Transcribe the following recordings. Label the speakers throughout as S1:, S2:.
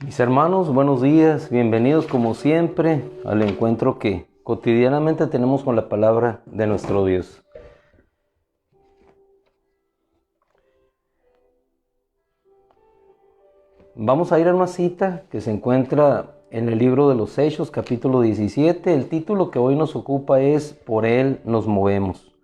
S1: Mis hermanos, buenos días, bienvenidos como siempre al encuentro que cotidianamente tenemos con la palabra de nuestro Dios. Vamos a ir a una cita que se encuentra en el libro de los Hechos, capítulo 17. El título que hoy nos ocupa es Por Él nos movemos.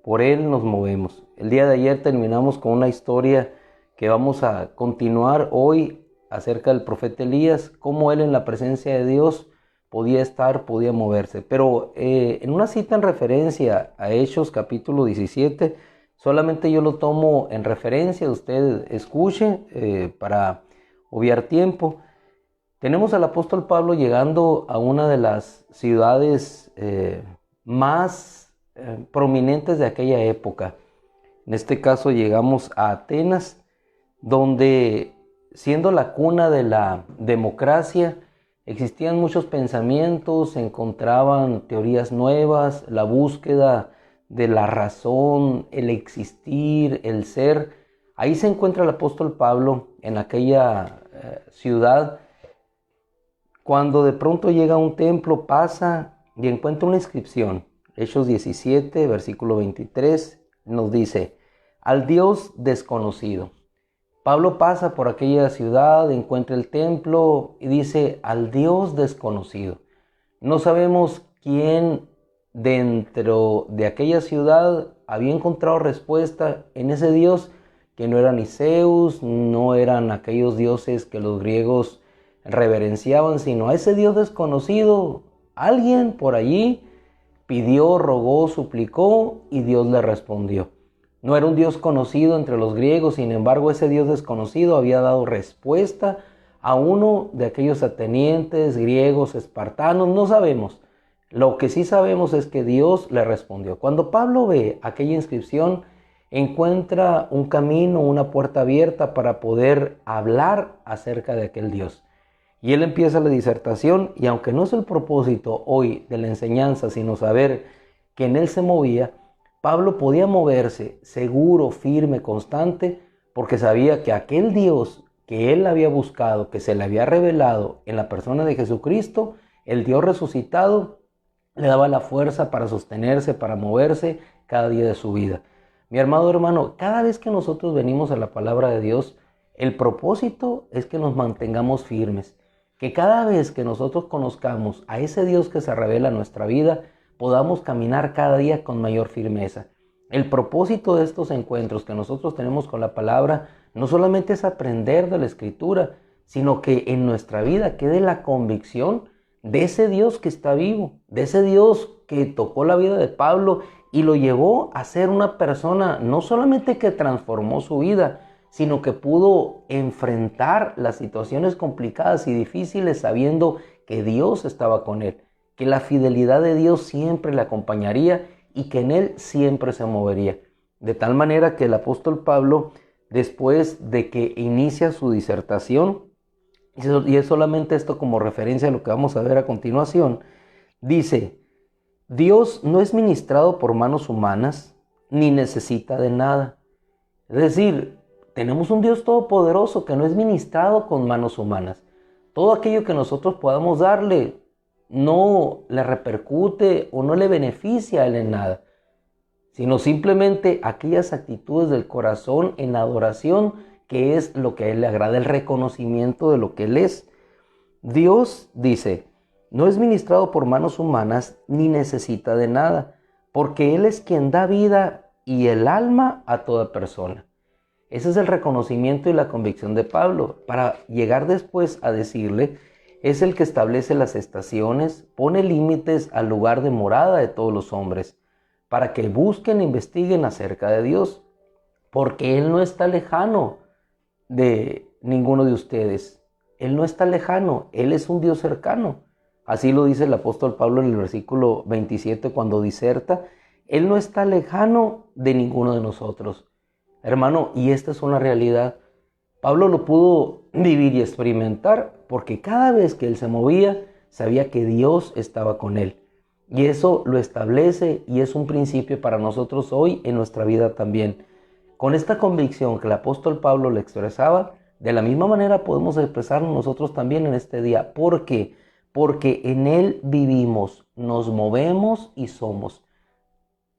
S1: Por Él nos movemos. El día de ayer terminamos con una historia que vamos a continuar hoy acerca del profeta Elías, cómo él en la presencia de Dios podía estar, podía moverse. Pero en una cita en referencia a Hechos capítulo 17, solamente yo lo tomo en referencia, usted escuche para obviar tiempo. Tenemos al apóstol Pablo llegando a una de las ciudades más prominentes de aquella época. En este caso llegamos a Atenas, donde siendo la cuna de la democracia, existían muchos pensamientos, se encontraban teorías nuevas, la búsqueda de la razón, el existir, el ser. Ahí se encuentra el apóstol Pablo en aquella ciudad, cuando de pronto llega a un templo, pasa y encuentra una inscripción. Hechos 17, versículo 23, nos dice: al Dios desconocido. Pablo pasa por aquella ciudad, encuentra el templo y dice: al Dios desconocido. No sabemos quién dentro de aquella ciudad había encontrado respuesta en ese Dios que no era ni Zeus, no eran aquellos dioses que los griegos reverenciaban, sino a ese Dios desconocido. Alguien por allí pidió, rogó, suplicó y Dios le respondió. No era un Dios conocido entre los griegos, sin embargo ese Dios desconocido había dado respuesta a uno de aquellos atenienses, griegos, espartanos, no sabemos. Lo que sí sabemos es que Dios le respondió. Cuando Pablo ve aquella inscripción, encuentra un camino, una puerta abierta para poder hablar acerca de aquel Dios. Y él empieza la disertación, y aunque no es el propósito hoy de la enseñanza, sino saber que en él se movía, Pablo podía moverse seguro, firme, constante, porque sabía que aquel Dios que él había buscado, que se le había revelado en la persona de Jesucristo, el Dios resucitado, le daba la fuerza para sostenerse, para moverse cada día de su vida. Mi amado hermano, cada vez que nosotros venimos a la palabra de Dios, el propósito es que nos mantengamos firmes, que cada vez que nosotros conozcamos a ese Dios que se revela en nuestra vida, podamos caminar cada día con mayor firmeza. El propósito de estos encuentros que nosotros tenemos con la palabra no solamente es aprender de la Escritura, sino que en nuestra vida quede la convicción de ese Dios que está vivo, de ese Dios que tocó la vida de Pablo y lo llevó a ser una persona no solamente que transformó su vida, sino que pudo enfrentar las situaciones complicadas y difíciles sabiendo que Dios estaba con él, que la fidelidad de Dios siempre le acompañaría y que en él siempre se movería. De tal manera que el apóstol Pablo, después de que inicia su disertación, y es solamente esto como referencia a lo que vamos a ver a continuación, dice: Dios no es ministrado por manos humanas, ni necesita de nada. Es decir, tenemos un Dios todopoderoso que no es ministrado con manos humanas. Todo aquello que nosotros podamos darle no le repercute o no le beneficia a él en nada, sino simplemente aquellas actitudes del corazón en adoración, que es lo que a él le agrada, el reconocimiento de lo que él es. Dios, dice, no es ministrado por manos humanas ni necesita de nada, porque él es quien da vida y el alma a toda persona. Ese es el reconocimiento y la convicción de Pablo, para llegar después a decirle: es el que establece las estaciones, pone límites al lugar de morada de todos los hombres, para que busquen e investiguen acerca de Dios, porque Él no está lejano de ninguno de ustedes. Él no está lejano, Él es un Dios cercano. Así lo dice el apóstol Pablo en el versículo 27 cuando diserta: Él no está lejano de ninguno de nosotros. Hermano, y esta es una realidad. Pablo lo pudo vivir y experimentar porque cada vez que él se movía, sabía que Dios estaba con él. Y eso lo establece y es un principio para nosotros hoy en nuestra vida también. Con esta convicción que el apóstol Pablo le expresaba, De la misma manera podemos expresarnos nosotros también en este día. ¿Por qué? Porque en Él vivimos, nos movemos y somos.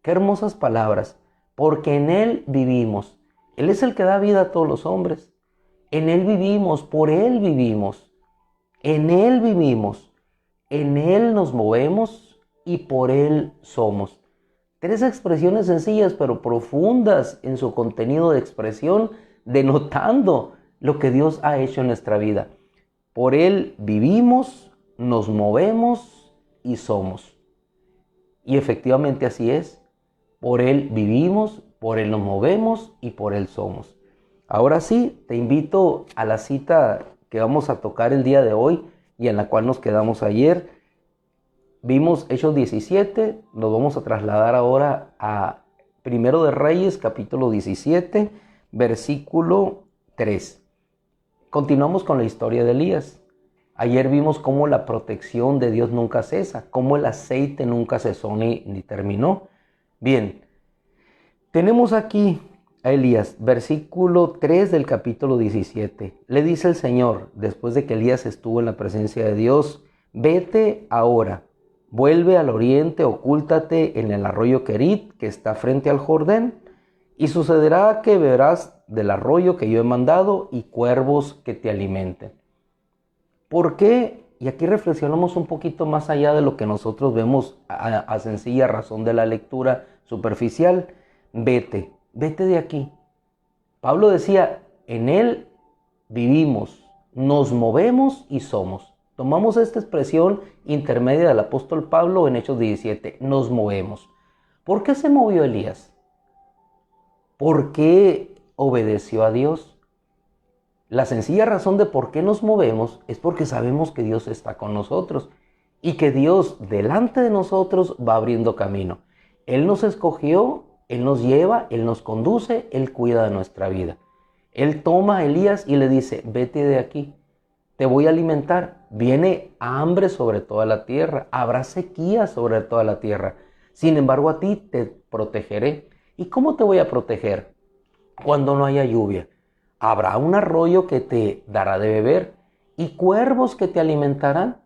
S1: Qué hermosas palabras. Porque en Él vivimos. Él es el que da vida a todos los hombres. En Él vivimos, por Él vivimos. En Él vivimos. En Él nos movemos y por Él somos. Tres expresiones sencillas pero profundas en su contenido de expresión, denotando lo que Dios ha hecho en nuestra vida. Por Él vivimos, nos movemos y somos. Y efectivamente así es. Por Él vivimos, por Él nos movemos y por Él somos. Ahora sí, te invito a la cita que vamos a tocar el día de hoy y en la cual nos quedamos ayer. Vimos Hechos 17, nos vamos a trasladar ahora a Primero de Reyes, capítulo 17, versículo 3. Continuamos con la historia de Elías. Ayer vimos cómo la protección de Dios nunca cesa, cómo el aceite nunca cesó ni terminó. Bien, tenemos aquí a Elías, versículo 3 del capítulo 17. Le dice el Señor, después de que Elías estuvo en la presencia de Dios, vete ahora, vuelve al oriente, ocúltate en el arroyo Querit, que está frente al Jordán, y sucederá que beberás del arroyo que yo he mandado y cuervos que te alimenten. ¿Por qué? Y aquí reflexionamos un poquito más allá de lo que nosotros vemos a sencilla razón de la lectura superficial. Vete de aquí. Pablo decía, en Él vivimos, nos movemos y somos. Tomamos esta expresión intermedia del apóstol Pablo en Hechos 17, nos movemos. ¿Por qué se movió Elías? ¿Por qué obedeció a Dios? La sencilla razón de por qué nos movemos es porque sabemos que Dios está con nosotros y que Dios delante de nosotros va abriendo camino. Él nos escogió, Él nos lleva, Él nos conduce, Él cuida de nuestra vida. Él toma a Elías y le dice, vete de aquí, te voy a alimentar. Viene hambre sobre toda la tierra, habrá sequía sobre toda la tierra. Sin embargo, a ti te protegeré. ¿Y cómo te voy a proteger? Cuando no haya lluvia. Habrá un arroyo que te dará de beber y cuervos que te alimentarán.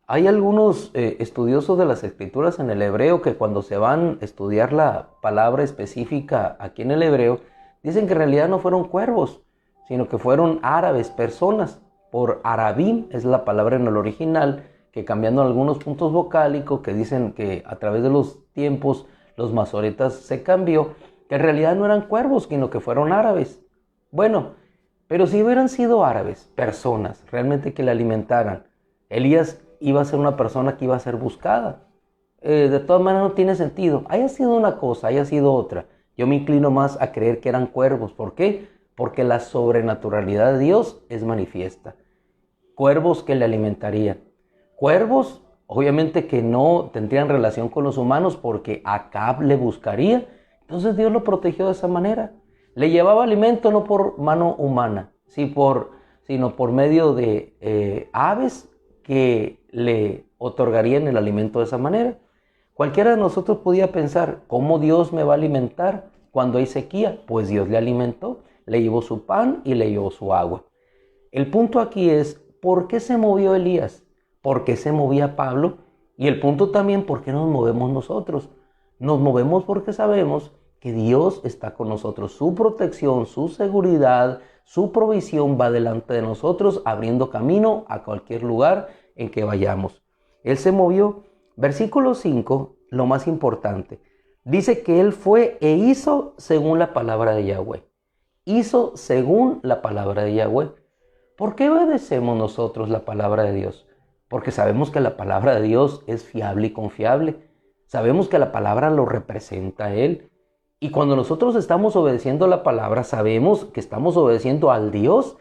S1: Hay algunos estudiosos de las escrituras en el hebreo que cuando se van a estudiar la palabra específica aquí en el hebreo, dicen que en realidad no fueron cuervos, sino que fueron árabes, personas. Por arabim es la palabra en el original, que cambiando algunos puntos vocálicos que dicen que a través de los tiempos los masoretas se cambió, que en realidad no eran cuervos, sino que fueron árabes. Bueno, pero si hubieran sido árabes, personas realmente que le alimentaran, Elías iba a ser una persona que iba a ser buscada. De todas maneras no tiene sentido. Haya sido una cosa, haya sido otra. Yo me inclino más a creer que eran cuervos. ¿Por qué? Porque la sobrenaturalidad de Dios es manifiesta. Cuervos que le alimentarían. Cuervos, obviamente que no tendrían relación con los humanos porque Acab le buscaría. Entonces Dios lo protegió de esa manera. Le llevaba alimento no por mano humana, sino por medio de aves que le otorgarían el alimento de esa manera. Cualquiera de nosotros podía pensar, ¿cómo Dios me va a alimentar cuando hay sequía? Pues Dios le alimentó, le llevó su pan y le llevó su agua. El punto aquí es, ¿por qué se movió Elías? ¿Por qué se movía Pablo? Y el punto también, ¿por qué nos movemos nosotros? Nos movemos porque sabemos que Dios está con nosotros. Su protección, su seguridad, su provisión va delante de nosotros, abriendo camino a cualquier lugar en que vayamos. Él se movió. Versículo 5, lo más importante. Dice que él fue e hizo según la palabra de Yahweh. Hizo según la palabra de Yahweh. ¿Por qué obedecemos nosotros la palabra de Dios? Porque sabemos que la palabra de Dios es fiable y confiable. Sabemos que la palabra lo representa a Él. Y cuando nosotros estamos obedeciendo la palabra, sabemos que estamos obedeciendo al Dios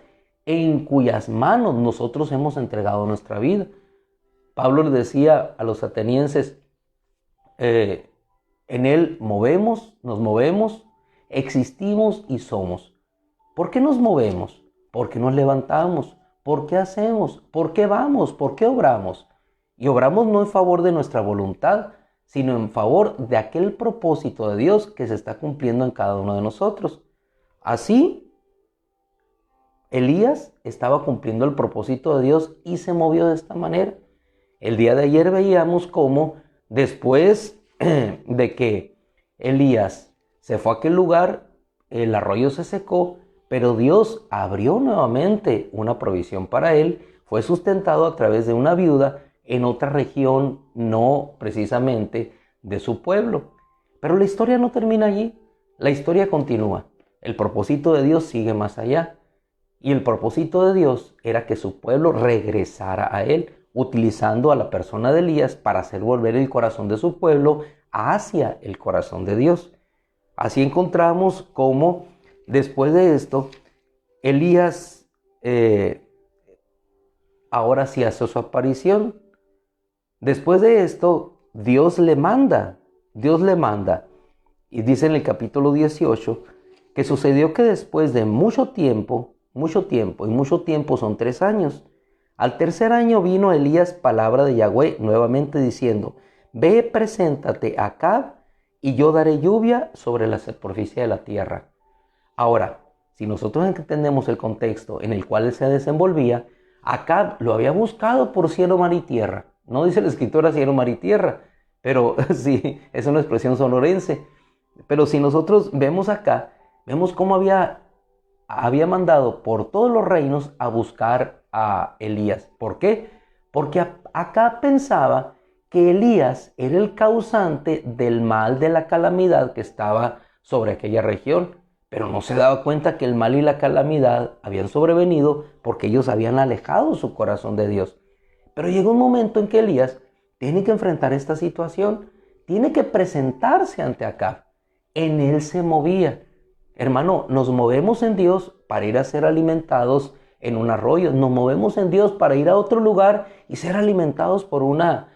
S1: en cuyas manos nosotros hemos entregado nuestra vida. Pablo le decía a los atenienses, en Él nos movemos, existimos y somos. ¿Por qué nos movemos? ¿Por qué nos levantamos? ¿Por qué hacemos? ¿Por qué vamos? ¿Por qué obramos? Y obramos no en favor de nuestra voluntad, sino en favor de aquel propósito de Dios que se está cumpliendo en cada uno de nosotros. Así, Elías estaba cumpliendo el propósito de Dios y se movió de esta manera. El día de ayer veíamos cómo después de que Elías se fue a aquel lugar, el arroyo se secó, pero Dios abrió nuevamente una provisión para él. Fue sustentado a través de una viuda en otra región, no precisamente de su pueblo. Pero la historia no termina allí, la historia continúa. El propósito de Dios sigue más allá. Y el propósito de Dios era que su pueblo regresara a él, utilizando a la persona de Elías para hacer volver el corazón de su pueblo hacia el corazón de Dios. Así encontramos cómo después de esto, Elías ahora sí hace su aparición. Después de esto, Dios le manda. Y dice en el capítulo 18 que sucedió que después de mucho tiempo son 3 años. Al tercer año vino Elías palabra de Yahweh nuevamente diciendo: ve, preséntate a Acab, y yo daré lluvia sobre la superficie de la tierra. Ahora, si nosotros entendemos el contexto en el cual él se desenvolvía, Acab lo había buscado por cielo, mar y tierra. No dice la escritura cielo, mar y tierra, pero sí, es una expresión sonorense. Pero si nosotros vemos acá, vemos cómo había mandado por todos los reinos a buscar a Elías. ¿Por qué? Porque acá pensaba que Elías era el causante del mal, de la calamidad que estaba sobre aquella región. Pero no se daba cuenta que el mal y la calamidad habían sobrevenido porque ellos habían alejado su corazón de Dios. Pero llegó un momento en que Elías tiene que enfrentar esta situación, tiene que presentarse ante Acab. En él se movía. Hermano, nos movemos en Dios para ir a ser alimentados en un arroyo. Nos movemos en Dios para ir a otro lugar y ser alimentados por una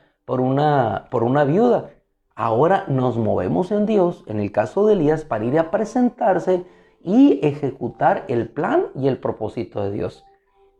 S1: viuda. Ahora nos movemos en Dios, en el caso de Elías, para ir a presentarse y ejecutar el plan y el propósito de Dios.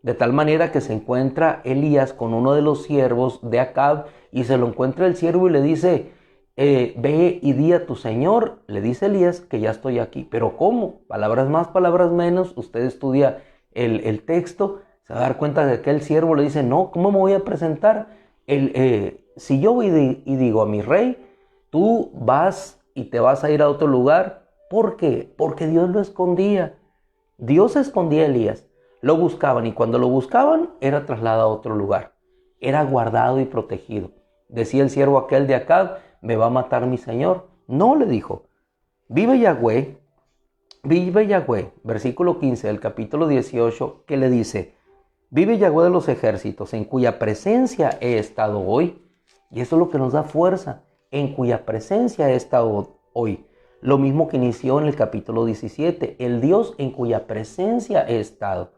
S1: De tal manera que se encuentra Elías con uno de los siervos de Acab y se lo encuentra el siervo y le dice: ve y di a tu señor, le dice Elías, que ya estoy aquí. Pero ¿cómo? Palabras más, palabras menos. Usted estudia el texto, se va a dar cuenta de que el siervo le dice: no, ¿cómo me voy a presentar? Si yo voy y digo a mi rey, tú vas y te vas a ir a otro lugar. ¿Por qué? Porque Dios lo escondía. Dios escondía a Elías. Lo buscaban y cuando lo buscaban era trasladado a otro lugar. Era guardado y protegido. Decía el siervo aquel de Acab: me va a matar mi señor. No, le dijo: vive Yahweh, versículo 15 del capítulo 18, que le dice: vive Yahweh de los ejércitos, en cuya presencia he estado hoy. Y eso es lo que nos da fuerza, en cuya presencia he estado hoy. Lo mismo que inició en el capítulo 17, el Dios en cuya presencia he estado.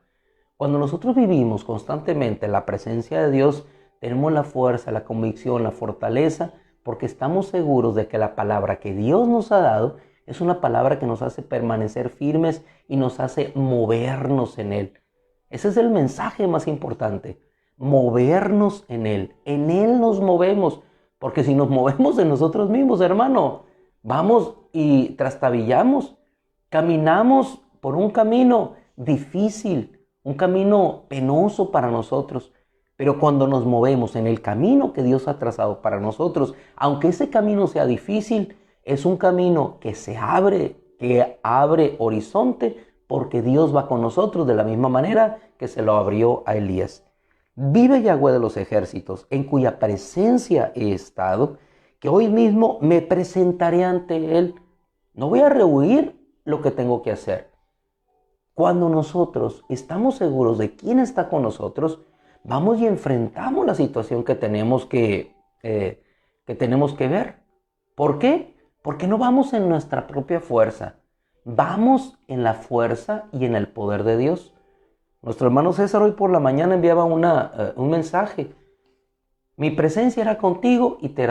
S1: Cuando nosotros vivimos constantemente en la presencia de Dios, tenemos la fuerza, la convicción, la fortaleza, porque estamos seguros de que la palabra que Dios nos ha dado es una palabra que nos hace permanecer firmes y nos hace movernos en Él. Ese es el mensaje más importante, movernos en Él. En Él nos movemos, porque si nos movemos en nosotros mismos, hermano, vamos y trastabillamos, caminamos por un camino difícil, un camino penoso para nosotros. Pero cuando nos movemos en el camino que Dios ha trazado para nosotros, aunque ese camino sea difícil, es un camino que abre horizonte, porque Dios va con nosotros de la misma manera que se lo abrió a Elías. Vive Yahweh de los ejércitos, en cuya presencia he estado, que hoy mismo me presentaré ante Él. No voy a rehuir lo que tengo que hacer. Cuando nosotros estamos seguros de quién está con nosotros, vamos y enfrentamos la situación que tenemos que ver. ¿Por qué? Porque no vamos en nuestra propia fuerza. Vamos en la fuerza y en el poder de Dios. Nuestro hermano César hoy por la mañana enviaba un mensaje. Mi presencia era contigo y te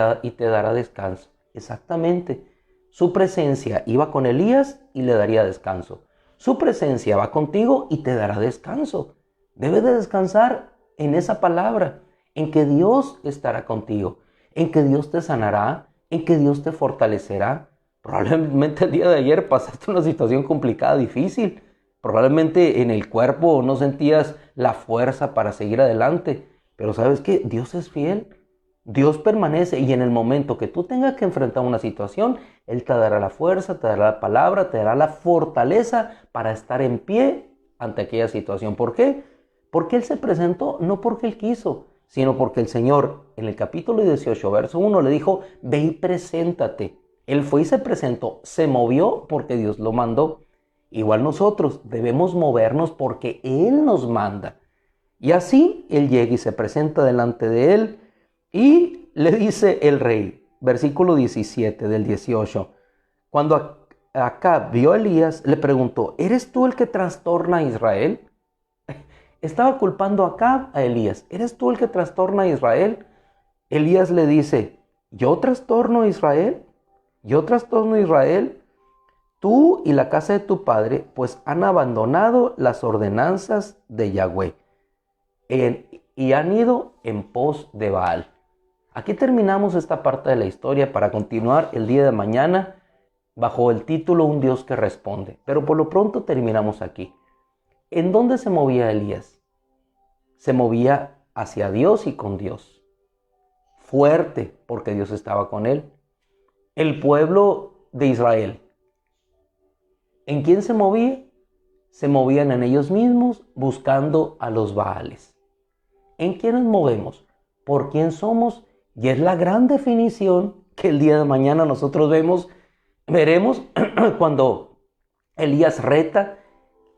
S1: dará descanso. Exactamente. Su presencia iba con Elías y le daría descanso. Su presencia va contigo y te dará descanso. Debes de descansar en esa palabra, en que Dios estará contigo, en que Dios te sanará, en que Dios te fortalecerá. Probablemente el día de ayer pasaste una situación complicada, difícil, Probablemente en el cuerpo no sentías la fuerza para seguir adelante, pero ¿sabes qué? Dios es fiel. Dios permanece y en el momento que tú tengas que enfrentar una situación, Él te dará la fuerza, te dará la palabra, te dará la fortaleza para estar en pie ante aquella situación. ¿Por qué? Porque Él se presentó, no porque Él quiso, sino porque el Señor en el capítulo 18, verso 1 le dijo, ve y preséntate. Él fue y se presentó, se movió porque Dios lo mandó. Igual nosotros debemos movernos porque Él nos manda. Y así Él llega y se presenta delante de Él y le dice el rey, versículo 17 del 18, cuando Acab vio a Elías, le preguntó, ¿eres tú el que trastorna a Israel? Estaba culpando a Acab a Elías, ¿eres tú el que trastorna a Israel? Elías le dice, ¿yo trastorno a Israel? ¿Yo trastorno a Israel? Tú y la casa de tu padre, pues han abandonado las ordenanzas de Yahweh y han ido en pos de Baal. Aquí terminamos esta parte de la historia para continuar el día de mañana bajo el título Un Dios que responde. Pero por lo pronto terminamos aquí. ¿En dónde se movía Elías? Se movía hacia Dios y con Dios. Fuerte, porque Dios estaba con él. El pueblo de Israel. ¿En quién se movía? Se movían en ellos mismos buscando a los Baales. ¿En quién nos movemos? ¿Por quién somos? Y es la gran definición que el día de mañana nosotros veremos cuando Elías reta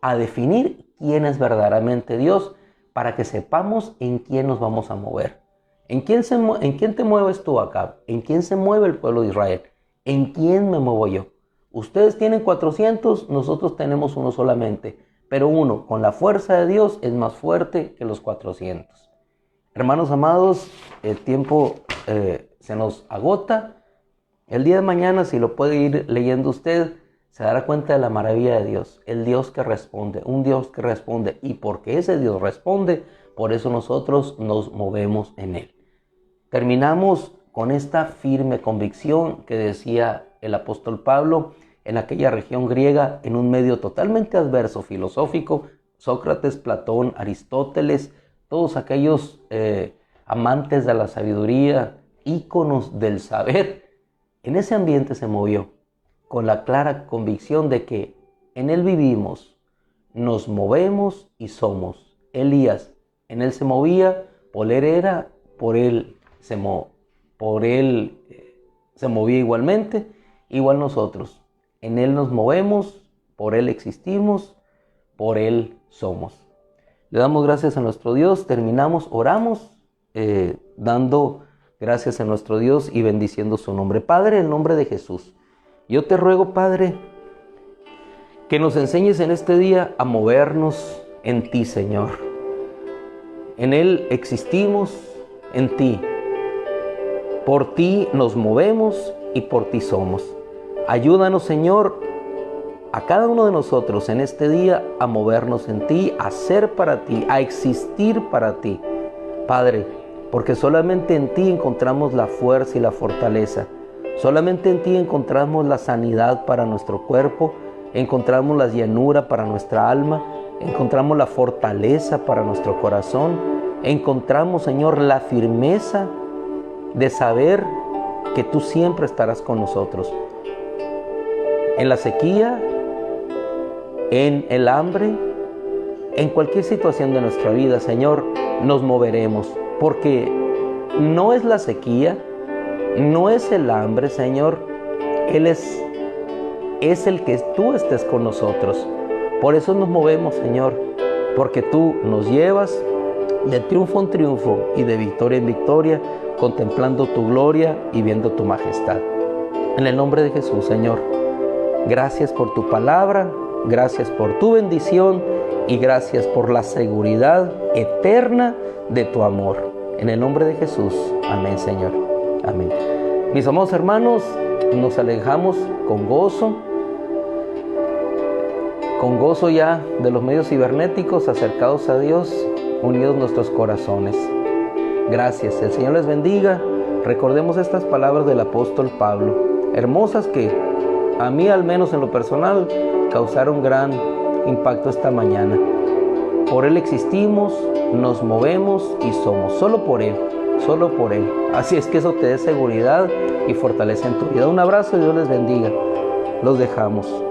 S1: a definir quién es verdaderamente Dios para que sepamos en quién nos vamos a mover. ¿En quién te mueves tú acá? ¿En quién se mueve el pueblo de Israel? ¿En quién me muevo yo? Ustedes tienen 400, nosotros tenemos uno solamente, pero uno con la fuerza de Dios es más fuerte que los 400. Hermanos amados, el tiempo se nos agota. El día de mañana, si lo puede ir leyendo usted, se dará cuenta de la maravilla de Dios. El Dios que responde, un Dios que responde. Y porque ese Dios responde, por eso nosotros nos movemos en Él. Terminamos con esta firme convicción que decía el apóstol Pablo en aquella región griega, en un medio totalmente adverso, filosófico, Sócrates, Platón, Aristóteles, todos aquellos amantes de la sabiduría, íconos del saber, en ese ambiente se movió con la clara convicción de que en Él vivimos, nos movemos y somos. Elías, en Él se movía, por Él se movía igualmente, igual nosotros. En Él nos movemos, por Él existimos, por Él somos. Le damos gracias a nuestro Dios, terminamos, oramos, dando gracias a nuestro Dios y bendiciendo su nombre. Padre, en el nombre de Jesús, yo te ruego, Padre, que nos enseñes en este día a movernos en ti, Señor. En Él existimos, en ti. Por ti nos movemos y por ti somos. Ayúdanos, Señor, a cada uno de nosotros en este día a movernos en ti, a ser para ti, a existir para ti, Padre, porque solamente en ti encontramos la fuerza y la fortaleza. Solamente en ti encontramos la sanidad para nuestro cuerpo, encontramos la llenura para nuestra alma, encontramos la fortaleza para nuestro corazón, encontramos, Señor, la firmeza de saber que tú siempre estarás con nosotros. En la sequía, en el hambre, en cualquier situación de nuestra vida, Señor, nos moveremos, porque no es la sequía, no es el hambre, Señor, Él es el que tú estés con nosotros. Por eso nos movemos, Señor, porque tú nos llevas de triunfo en triunfo y de victoria en victoria, contemplando tu gloria y viendo tu majestad. En el nombre de Jesús, Señor, gracias por tu palabra, gracias por tu bendición y gracias por la seguridad eterna de tu amor. En el nombre de Jesús, amén, Señor. Amén. Mis amados hermanos, nos alejamos con gozo ya de los medios cibernéticos, acercados a Dios, unidos nuestros corazones. Gracias, el Señor les bendiga. Recordemos estas palabras del apóstol Pablo, hermosas que a mí, al menos en lo personal, causaron gran impacto esta mañana. Por Él existimos, nos movemos y somos. Solo por Él, solo por Él. Así es que eso te dé seguridad y fortaleza en tu vida. Un abrazo y Dios les bendiga. Los dejamos.